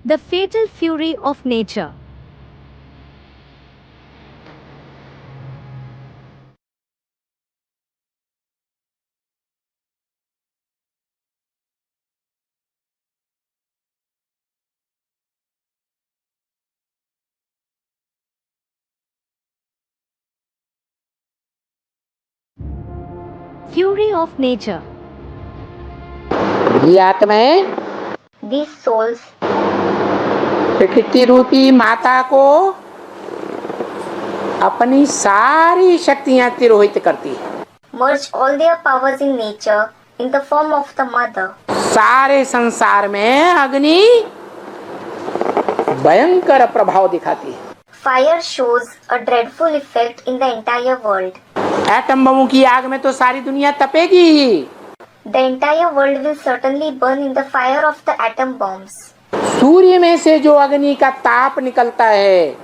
The fatal fury of nature. Fury of nature. ये आत्माएं These souls प्रकृति रूपी माता को अपनी सारी शक्तियां तिरोहित करती है। merge all their powers in nature in the form of the mother. सारे संसार में अग्नि भयंकर प्रभाव दिखाती है। Fire shows a dreadful effect in the entire world. Atom बमों की आग में तो सारी दुनिया तपेगी ही। The entire world will certainly burn in the fire of the atom bombs. सूर्य में से जो अग्नि का ताप निकलता है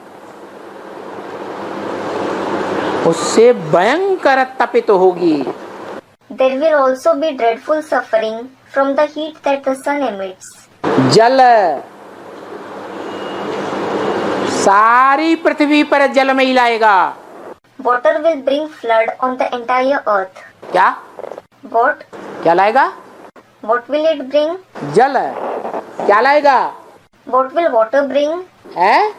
उससे भयंकर तपित होगी। There will also be dreadful suffering from the heat that the sun emits. जल सारी पृथ्वी पर जलमय लाएगा। Water will bring flood on the entire earth. क्या What? क्या लाएगा? What will it bring? जल क्या लाएगा? What will water bring? है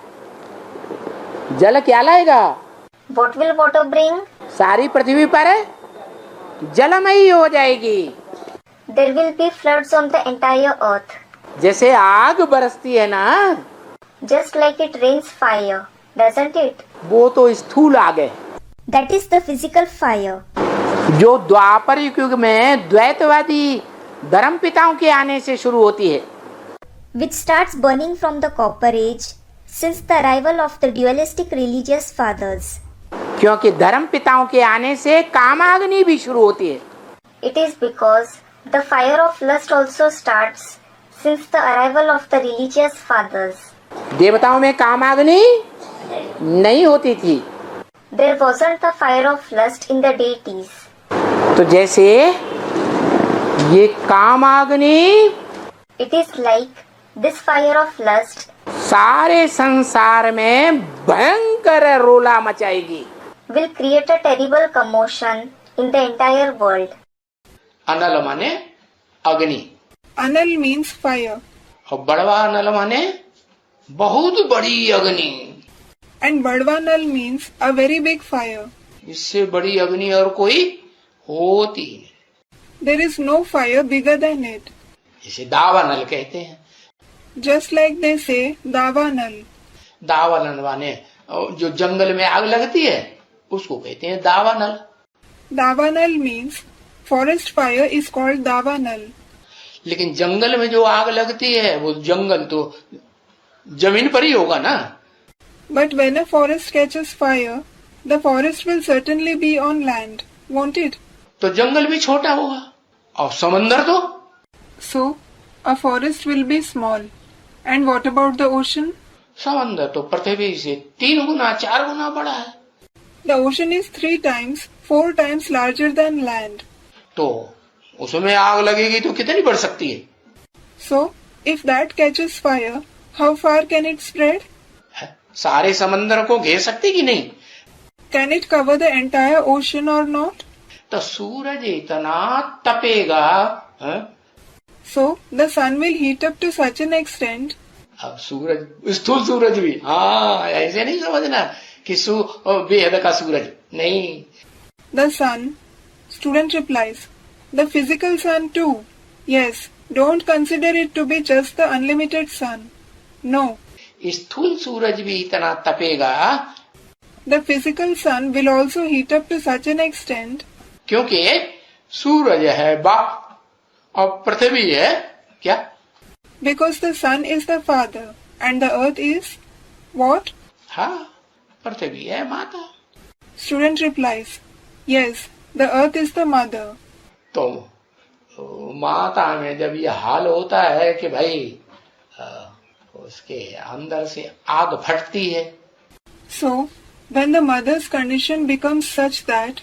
जल क्या लाएगा? What will water bring? सारी पृथ्वी पर जलमयी हो जाएगी। There will be floods on the entire earth. जैसे आग बरसती है ना, Just like it rains fire, doesn't it? वो तो स्थूल आग है That is the physical fire. जो द्वापर युग में द्वैतवादी धर्म पिताओं के आने से शुरू होती है। Which starts burning from the copper age since the arrival of the dualistic religious fathers. क्योंकि धर्म पिताओं के आने से कामाग्नि भी शुरू होती है। It is because the fire of lust also starts since the arrival of the religious fathers. देवताओं में कामाग्नि नहीं होती थी। There wasn't the fire of lust in the deities. तो जैसे ये कामाग्नि It is like this fire of lust सारे संसार में भयंकर रोला मचाएगी। will create a terrible commotion in the entire world. अनल माने अग्नि, Anal means fire, और बड़वा अनल माने बहुत बड़ी अग्नि। and Badwanal means a very big fire. इससे बड़ी अग्नि और कोई होती नहीं। There is no fire bigger than it. इसे दावानल कहते हैं। Just like they say, Davanal. दावानल माने जो जंगल में आग लगती है उसको कहते हैं दावानल। Davanal means forest fire is called Davanal. लेकिन जंगल में जो आग लगती है वो जंगल तो जमीन पर ही होगा ना। But when a forest catches fire, the forest will certainly be on land, won't it? तो जंगल भी छोटा होगा और समंदर तो So, a forest will be small. And what about the ocean? समंदर तो पृथ्वी से 3 गुना 4 गुना बड़ा है। The ocean is 3 times, 4 times larger than land. तो उसमें आग लगेगी तो कितनी बढ़ सकती है? So, if that catches fire, how far can it spread? सारे समंदर को घेर सकती कि नहीं? Can it cover the entire ocean or not? तो सूरज इतना तपेगा है? So, the sun will heat up to such an extent. अब सूरज स्थूल सूरज भी, हाँ ऐसे नहीं समझना कि बेहद का सूरज नहीं। The sun, student replies, the physical sun too. Yes, don't consider it to be just the unlimited sun. No, स्थूल सूरज भी इतना तपेगा the physical sun will also heat up to such an extent क्योंकि सूरज है बाप और पृथ्वी है क्या? because the sun is the father and the earth is what? हाँ पृथ्वी है माता। Student replies, yes, the earth is the mother. तो माता में जब ये हाल होता है कि भाई उसके अंदर से आग फटती है, So, when the mother's condition becomes such that,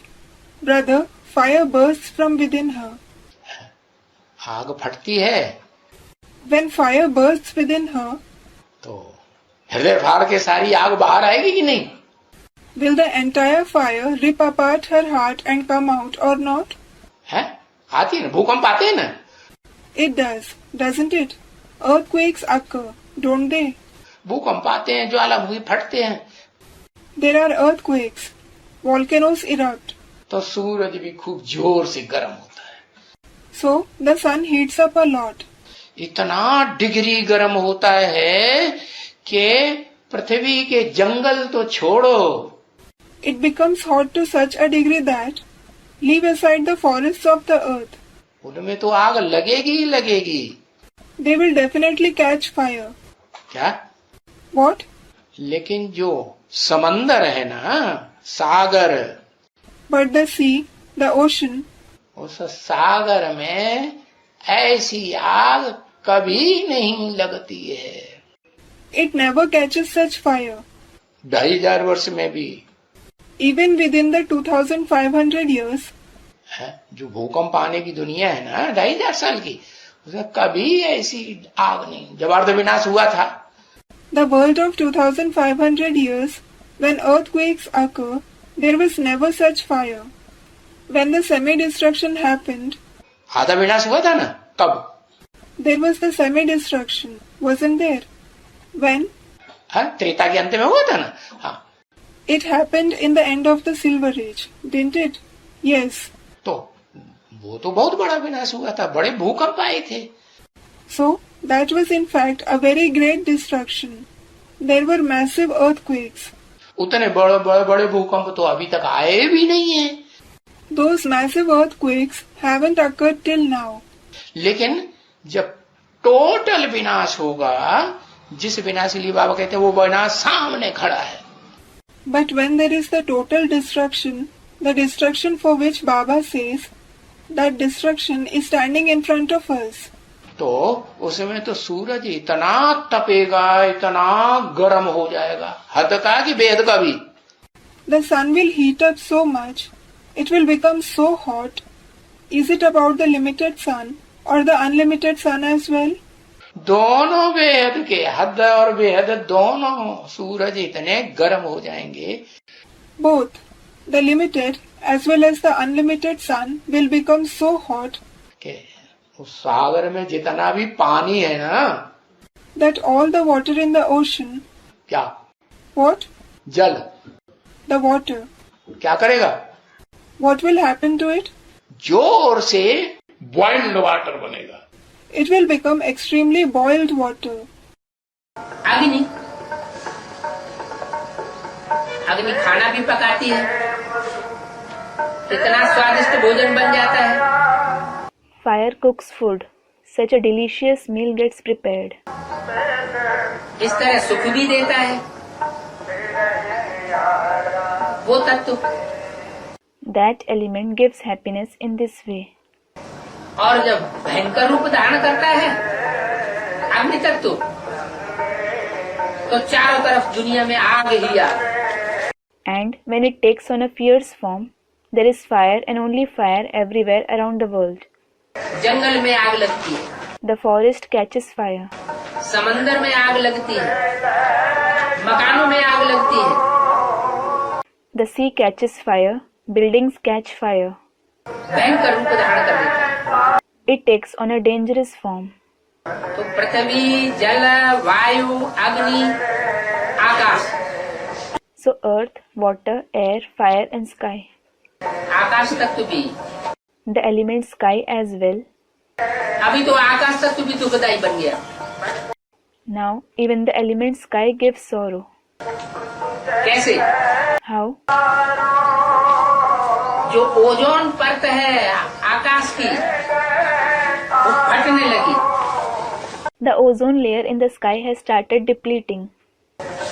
brother, fire bursts from within her. आग फटती है When fire bursts within her, तो हृदय फाड़ के सारी आग बाहर आएगी कि नहीं? Will the entire fire rip apart her heart and come out or not? है, आती है ना, भूकंप आते हैं ना। It does, doesn't it? Earthquakes occur, don't they? भूकंप आते हैं, ज्वालामुखी फटते हैं। There are earthquakes. Volcanoes erupt. तो सूरज भी खूब जोर से गर्म होता है। So the sun heats up a lot. इतना डिग्री गर्म होता है कि पृथ्वी के जंगल तो छोड़ो, It becomes hot to such a degree that, leave aside the forests of the earth, उनमें तो आग लगेगी ही लगेगी। they will definitely catch fire. क्या? What? लेकिन जो समंदर है ना, सागर, But the sea, the ocean, उस सागर में ऐसी आग कभी नहीं लगती है। it never catches such fire. 2500 वर्ष में भी Even within the 2500 years, है, जो भूकंप आने की दुनिया है ना 2500 साल की, उसमें कभी ऐसी आग नहीं। जब अर्ध विनाश हुआ था, the world of 2500 years, when earthquakes occur, there was never such fire. When the semi-destruction happened, आधा विनाश हुआ था ना, तब there was the semi-destruction, wasn't there? When? Treta के अंत में हुआ था ना। हाँ, It happened in the end of the Silver Age, didn't it? Yes. तो वो तो बहुत बड़ा विनाश हुआ था, बड़े भूकंप आए थे। So, that was in fact a very great destruction. There were massive earthquakes. उतने बड़े बड़े बड़े भूकंप तो अभी तक आए भी नहीं है। Those massive earthquakes haven't occurred till now. लेकिन जब टोटल विनाश होगा, जिस विनाश के लिए बाबा कहते हैं वो विनाश सामने खड़ा है। But when there is the total destruction, the destruction for which Baba says, that destruction is standing in front of us. तो उसमें तो सूरज इतना तपेगा, इतना गर्म हो जाएगा, हद का कि बेहद का भी। The sun will heat up so much, it will become so hot. Is it about the limited sun or the unlimited sun as well? दोनों बेहद के, हद और बेहद दोनों सूरज इतने गर्म हो जाएंगे। Both, the limited as well as the unlimited sun will become so hot कि उस सागर में जितना भी पानी है ना, that all the water in the ocean, क्या? what? जल, The water, क्या करेगा? what will happen to it? जोर से बॉइल्ड वाटर बनेगा। It will become extremely boiled water. अग्नि अग्नि खाना भी पकाती है, कितना स्वादिष्ट भोजन बन जाता है। Fire cooks food. Such a delicious meal gets prepared. इस तरह सुख भी देता है वो तत्व, That element gives happiness in this way. और जब भयंकर रूप धारण करता है अग्नि तत्व, तो चारों तरफ दुनिया में आग ही आग। And when it takes on a fierce form, there is fire and only fire everywhere around the world. जंगल में आग लगती है, The forest catches fire. समंदर में आग लगती है, मकानों में आग लगती है। The sea catches fire. Buildings catch fire. भयंकर रूप धारण कर देता है। It takes on a dangerous form. तो पृथ्वी, जल, वायु, अग्नि, आकाश, So earth, water, air, fire and sky. आकाश तत्व भी, The element sky as well. अभी तो आकाश तत्व भी दुखदाई बन गया। Now even the element sky gives sorrow. कैसे? How? जो ओजोन परत है आकाश की, वो फटने लगी, The ozone layer in the sky has started depleting.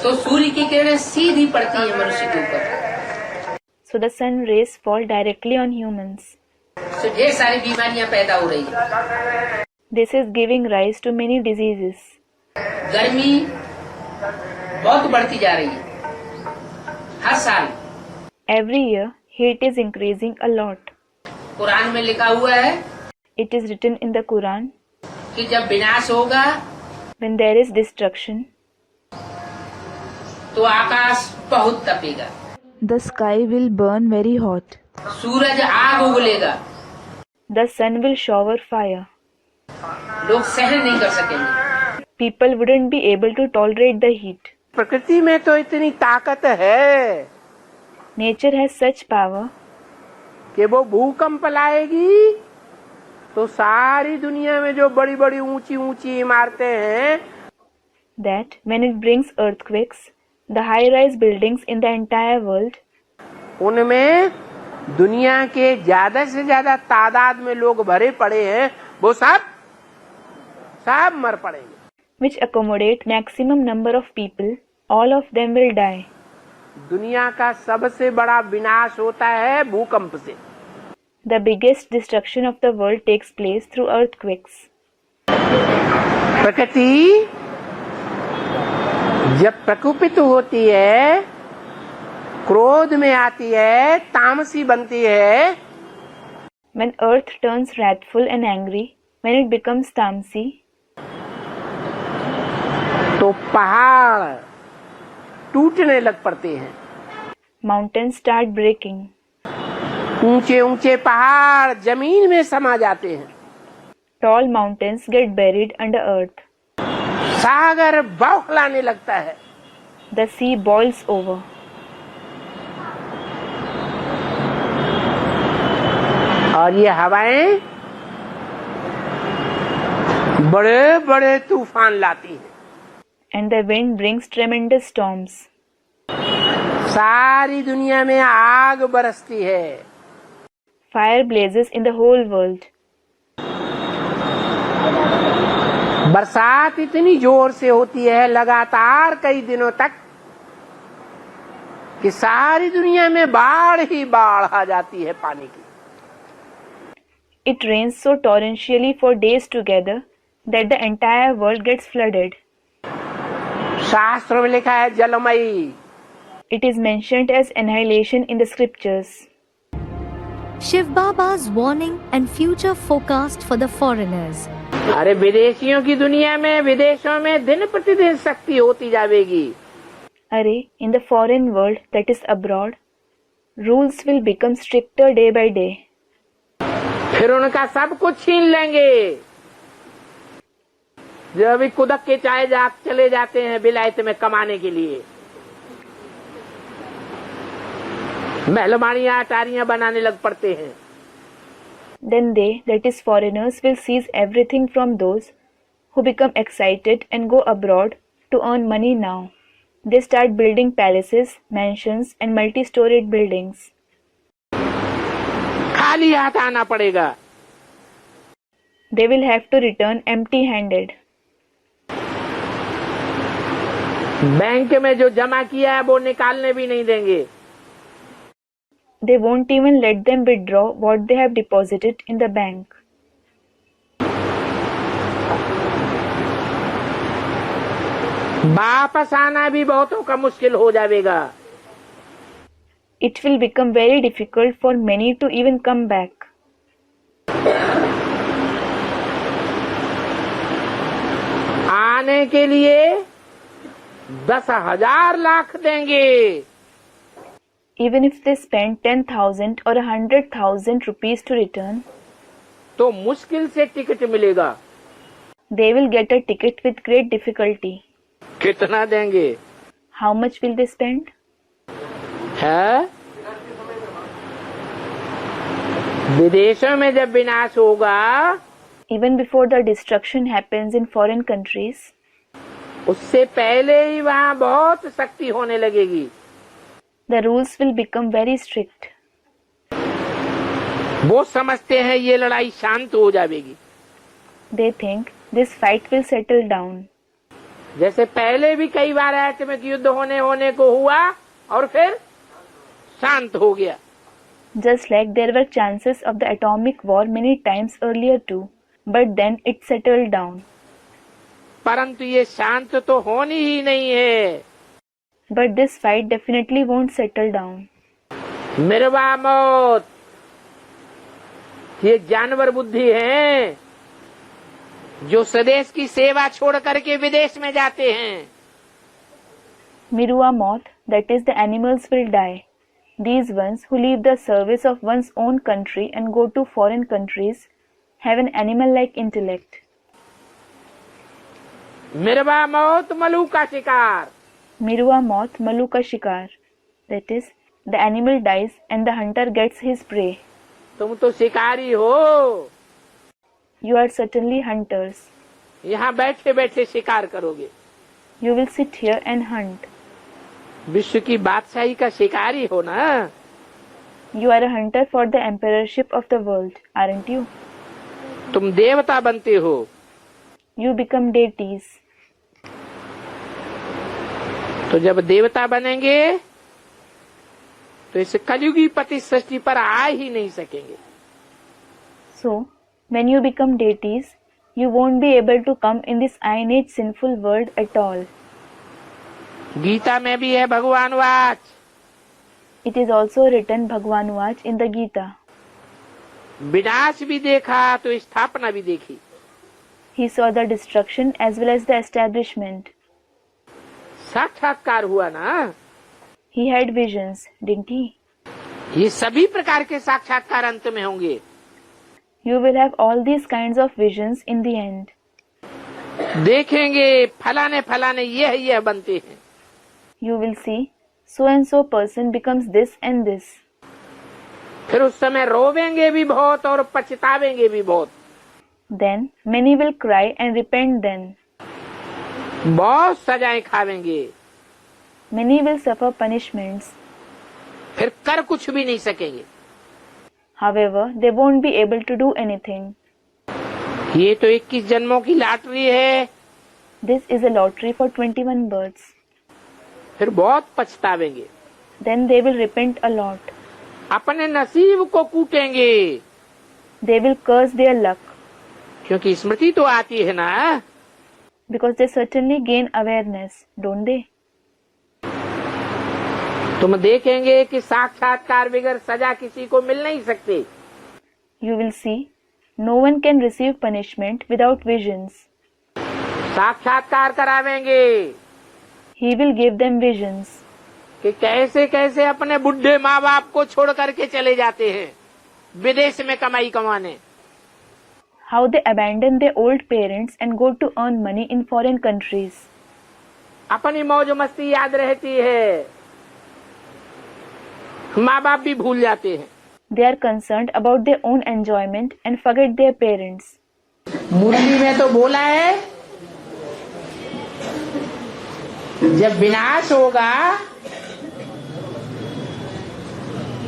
तो सूर्य की किरणें सीधी पड़ती है मनुष्य के ऊपर, So the sun rays fall directly on humans. तो ढेर सारी बीमारियां पैदा हो रही है। This is giving rise to many diseases. गर्मी बहुत बढ़ती जा रही है हर साल। Every year, heat is increasing a lot. Quran में लिखा हुआ है It is written in the Quran, कि जब विनाश होगा when there is destruction, तो आकाश बहुत तपेगा, The sky will burn very hot. सूरज आग उगलेगा, The sun will shower fire. लोग सहन नहीं कर सकेंगे। People wouldn't be able to tolerate the heat. प्रकृति में तो इतनी ताकत है Nature has such power कि वो भूकंप लाएगी तो सारी दुनिया में जो बड़ी बड़ी ऊंची ऊंची इमारतें हैं that when it brings earthquakes, the high-rise buildings in the entire world, उनमें दुनिया के ज्यादा से ज्यादा तादाद में लोग भरे पड़े हैं, वो सब मर पड़ेंगे। which accommodate maximum number of people, all of them will die. दुनिया का सबसे बड़ा विनाश होता है भूकंप से। The biggest destruction of the world takes place through earthquakes. प्रकृति जब प्रकोपित होती है, क्रोध में आती है, तामसी बनती है, When earth turns wrathful and angry, when it becomes tamsi, तो पहाड़ टूटने लग पड़ते हैं। mountains start breaking. ऊंचे ऊंचे पहाड़ जमीन में समा जाते हैं। Tall mountains get buried under earth. सागर बौखलाने लगता है। The sea boils over. और ये हवाएं बड़े बड़े तूफान लाती हैं। And the wind brings tremendous storms. सारी दुनिया में आग बरसती है। Fire blazes in the whole world. बरसात इतनी जोर से होती है लगातार कई दिनों तक कि सारी दुनिया में बाढ़ ही बाढ़ आ जाती है पानी की। It rains so torrentially for days together that the entire world gets flooded. शास्त्रों में लिखा है जलमयी। It is mentioned as annihilation in the scriptures. Shiv Baba's warning and future forecast for the foreigners. अरे विदेशियों की दुनिया में विदेशों में दिन प्रतिदिन शक्ति होती जाएगी। Array, in the foreign world that is abroad, rules will become stricter day by day. फिर उनका सब कुछ छीन लेंगे। जो अभी कुदक के चाहे चले जाते हैं विलायत में कमाने के लिए, महलमानियां अटारियां बनाने लग पड़ते हैं। Then they, that is foreigners, will seize everything from those who become excited and go abroad to earn money now. They start building palaces, mansions and multi-storied buildings. खाली हाथ आना पड़ेगा। They will have to return empty-handed. Bank में जो जमा किया है वो निकालने भी नहीं देंगे। They won't even let them withdraw what they have deposited in the bank. वापस आना भी बहुतों का मुश्किल हो जाएगा। It will become very difficult for many to even come back. आने के लिए 10,000 लाख देंगे। Even if they spend 10,000 or 100,000 rupees to return, तो मुश्किल से टिकट मिलेगा। they will get a ticket with great difficulty. कितना देंगे? How much will they spend? है? विदेशों में जब विनाश होगा, Even before the destruction happens in foreign countries, उससे पहले ही वहाँ बहुत सख्ती होने लगेगी। the rules will become very strict. वो समझते हैं ये लड़ाई शांत हो जाएगी। They think this fight will settle down. जैसे पहले भी कई बार एटमिक युद्ध होने को हुआ और फिर शांत हो गया। Just like there were chances of the atomic war many times earlier too, but then it settled down. परंतु ये शांत तो होनी ही नहीं है। But this fight definitely won't settle down. मिर्वा मौत, ये जानवर बुद्धि हैं जो स्वदेश की सेवा छोड़ करके विदेश में जाते हैं। Mirua moth, that is, the animals will die. These ones who leave the service of one's own country and go to foreign countries have an animal-like intellect. मिरवा मौत मलू का शिकार. Mirua moth, malu ka shikar. That is, the animal dies and the hunter gets his prey. तुम तो शिकारी हो. You are certainly hunters. यहाँ बैठे बैठे शिकार करोगे. You will sit here and hunt. विश्व की बादशाही का शिकारी हो ना. You are a hunter for the emperorship of the world, aren't you? तुम देवता बनते हो. You become deities. तो जब देवता बनेंगे तो इस कलयुगी पति सृष्टि पर आ ही नहीं सकेंगे. So, when you become deities, you won't be able to come in this Iron Age sinful world at all. Gita में भी है भगवान watch. It is also written Bhagwan Vach in the Gita. विनाश भी देखा तो स्थापना भी देखी. He saw the destruction as well as the establishment. साक्षात्कार हुआ ना. He had visions, didn't he? ये सभी प्रकार के साक्षात्कार अंत में होंगे. You will have all these kinds of visions in the end. देखेंगे फलाने फलाने यह बनते हैं. You will see, so and so person becomes this and this. फिर उस समय रोवेंगे भी बहुत और पछतावेंगे भी बहुत. Then many will cry and repent then. बहुत सजाएं खावेंगे. Many will suffer punishments. फिर कर कुछ भी नहीं सकेंगे. However, they won't be able to do anything. ये तो 21 जन्मों की लॉटरी है. This is a lottery for 21 births. फिर बहुत पछतावेंगे. Then they will repent a lot. अपने नसीब को कूटेंगे. They will curse their luck. क्योंकि स्मृति तो आती है ना. Because they certainly gain awareness, don't they? तुम देखेंगे कि साक्षात्कार बगैर सजा किसी को मिल नहीं सकती. You will see, no one can receive punishment without visions. साक्षात्कार करावेंगे He will give them visions. कि कैसे कैसे अपने बुढ़े माँ बाप को छोड़ करके चले जाते हैं विदेश में कमाई कमाने. How they abandon their old parents and go to earn money in foreign countries. अपनी मौज मस्ती याद रहती है. माँ बाप भी भूल जाते हैं. They are concerned about their own enjoyment and forget their parents. मुरली में तो बोला है जब विनाश होगा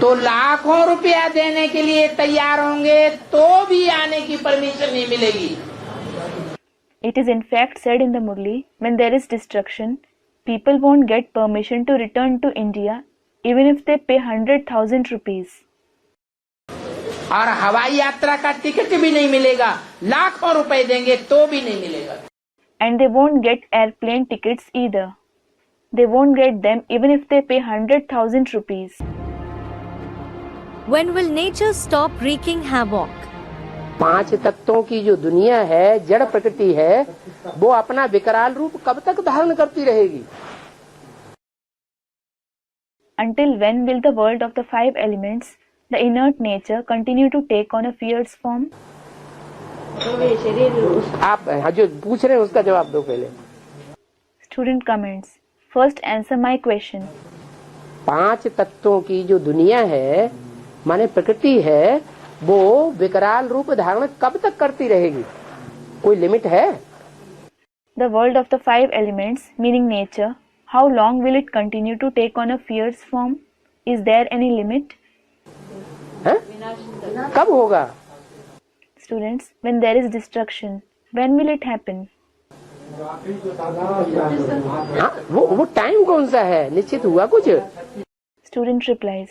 तो लाखों रुपया देने के लिए तैयार होंगे तो भी आने की परमिशन नहीं मिलेगी. It is in fact said in the Murli, when there is destruction, people won't get permission to return to India even if they pay 100,000 rupees. और हवाई यात्रा का टिकट भी नहीं मिलेगा. लाखों रुपए देंगे तो भी नहीं मिलेगा. And they won't get airplane tickets either. They won't get them even if they pay 100,000 rupees. When will nature stop wreaking havoc? 5 तत्वों की जो दुनिया है, जड़ प्रकृति है, वो अपना विकराल रूप कब तक धारण करती रहेगी. Until when will the world of the 5 elements, the inert nature, continue to take on a fierce form? आप जो पूछ रहे हैं उसका जवाब दो पहले. Student comments. First answer my question. 5 तत्वों की जो दुनिया है माने प्रकृति है, वो विकराल रूप धारण कब तक करती रहेगी? कोई लिमिट है? The world of the 5 elements, meaning nature, how long will it continue to take on a fierce form? Is there any limit? है? कब होगा? Students, when there is destruction, when will it happen? हाँ, वो time कौन सा है? निश्चित हुआ कुछ? Student replies,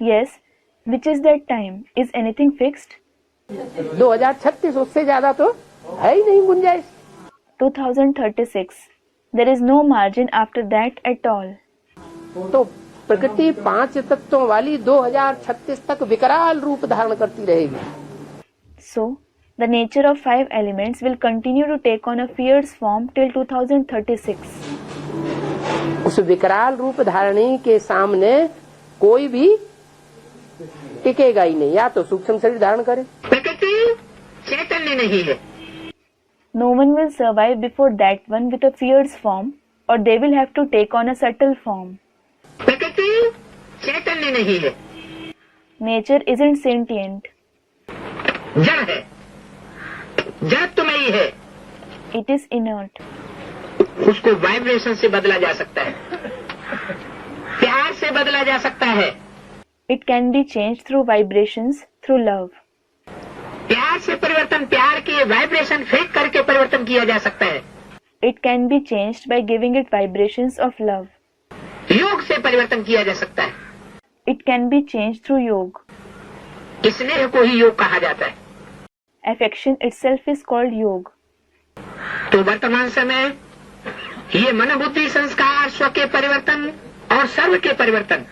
yes. Which is that time? Is anything fixed? 2036 उससे ज्यादा तो है ही नहीं गुंजाइश. 2036. There is no margin after that at all. तो प्रकृति 5 तत्वों वाली 2036 तक विकराल रूप धारण करती रहेगी. So, the nature of 5 elements will continue to take on a fierce form till 2036. उस विकराल रूप धारणी के सामने कोई भी टिकेगा ही नहीं, या तो सूक्ष्म शरीर धारण करे। प्रकृति चैतन्य नहीं है। No one will survive before that one with a fierce form, or they will have to take on a subtle form. प्रकृति चैतन्य नहीं है। Nature isn't sentient. जड़ है, जड़त्वमयी है। It is inert. उसको वाइब्रेशन से बदला जा सकता है, प्यार से बदला जा सकता है। It can be changed through vibrations, through love. प्यार से परिवर्तन, प्यार के वाइब्रेशन फेंक करके परिवर्तन किया जा सकता है। It can be changed by giving it vibrations of love. योग से परिवर्तन किया जा सकता है। It can be changed through yoga. स्नेह को ही योग कहा जाता है। Affection itself is called yoga. तो वर्तमान समय ये मन बुद्धि संस्कार स्व के परिवर्तन और सर्व के परिवर्तन,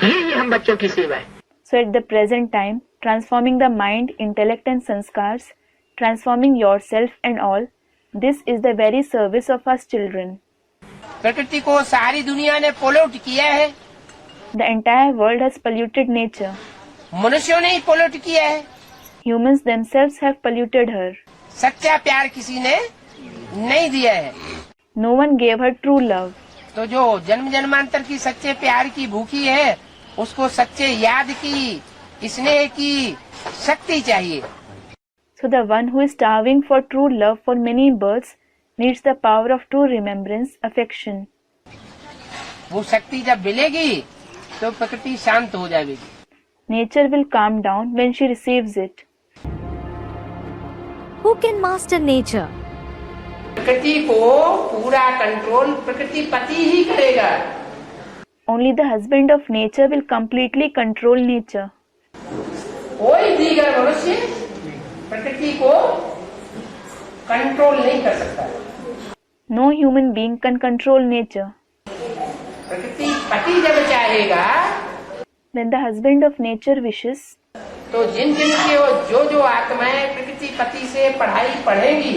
यही हम बच्चों की सेवा है। So at the present time, transforming the mind, intellect and sanskars, transforming yourself and all, this is the very service of us children. प्रकृति को सारी दुनिया ने पोल्यूट किया है। The entire world has polluted nature. मनुष्यों ने ही पोल्यूट किया है। Humans themselves have polluted her. सच्चा प्यार किसी ने नहीं दिया है। No one gave her true love. तो जो जन्म जन्मांतर की सच्चे प्यार की भूखी है, उसको सच्चे याद की, स्नेह की शक्ति चाहिए। So the one who is starving for true love for many births needs the power of true remembrance, affection. वो शक्ति जब मिलेगी तो प्रकृति शांत हो जाएगी। Nature will calm down when she receives it. Who can master nature? प्रकृति को पूरा कंट्रोल प्रकृति पति ही करेगा। Only the husband of nature will completely control nature. कोई दीगर मनुष्य प्रकृति को कंट्रोल नहीं कर सकता। No human being can control nature. प्रकृति पति जब चाहेगा, When the husband of nature wishes, तो जिन जिन के जो आत्माएं प्रकृति पति से पढ़ाई पढ़ेंगी,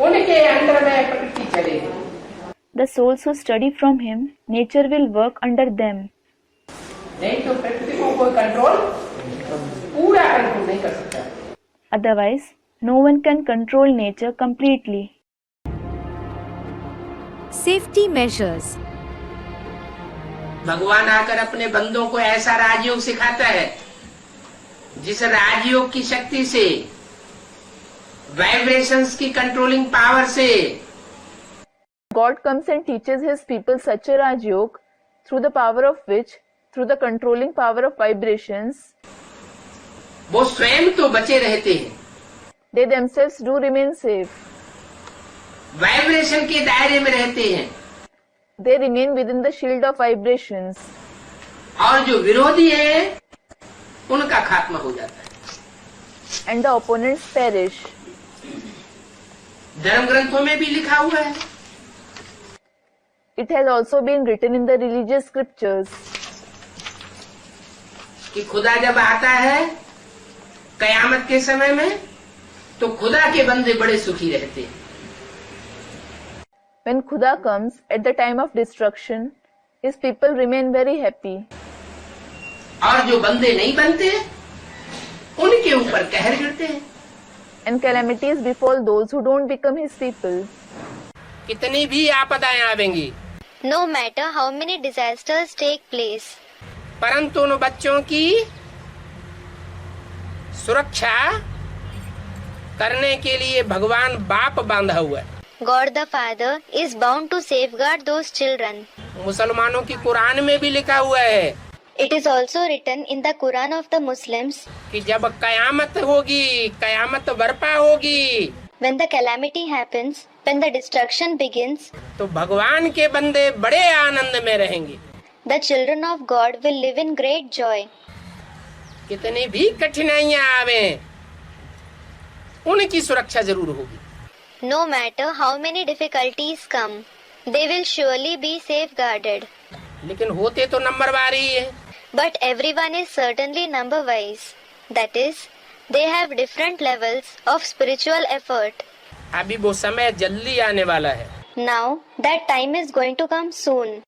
उनके अंदर में प्रकृति चलेगी। the souls who study from him, nature will work under them. नहीं तो प्रकृति को कोई कंट्रोल, पूरा कंट्रोल नहीं कर सकता। Otherwise, no one can control nature completely. Safety measures. भगवान आकर अपने बंदों को ऐसा राजयोग सिखाता है, जिस राजयोग की शक्ति से, वाइब्रेशंस की कंट्रोलिंग पावर से, God comes and teaches his people such a Raj Yoga, through the power of which, through the controlling power of vibrations, वो स्वयं तो बचे रहते हैं, they themselves do remain safe. Vibration के दायरे में रहते हैं, They remain within the shield of vibrations. और जो विरोधी है उनका खात्मा हो जाता है। And the opponents perish. धर्म ग्रंथों में भी लिखा हुआ है। It has also been written in the religious scriptures कि खुदा जब आता है कयामत के समय में, तो खुदा के बंदे बड़े सुखी रहते हैं। when Khuda comes at the time of destruction, his people remain very happy. और जो बंदे नहीं बनते उनके ऊपर कहर गिरते हैं। And calamities befall those who don't become his people. कितनी भी आपदाएं आवेंगी, No matter how many disasters take place, परंतु उन बच्चों की सुरक्षा करने के लिए भगवान बाप बांधा हुआ है। God the Father is bound to safeguard those children. मुसलमानों की कुरान में भी लिखा हुआ है It is also written in the Quran of the Muslims, कि जब कयामत होगी, कयामत बर्पा होगी, when the calamity happens, when the destruction begins, तो भगवान के बंदे बड़े आनंद में रहेंगे। the children of God will live in great joy. कितनी भी कठिनाइयां आवे, उनकी सुरक्षा जरूर होगी। No matter how many difficulties come, they will surely be safeguarded. लेकिन होते तो नंबरवार ही है। But everyone is certainly number-wise. That is, they have different levels of spiritual effort. अभी वो समय जल्दी आने वाला है। Now that time is going to come soon.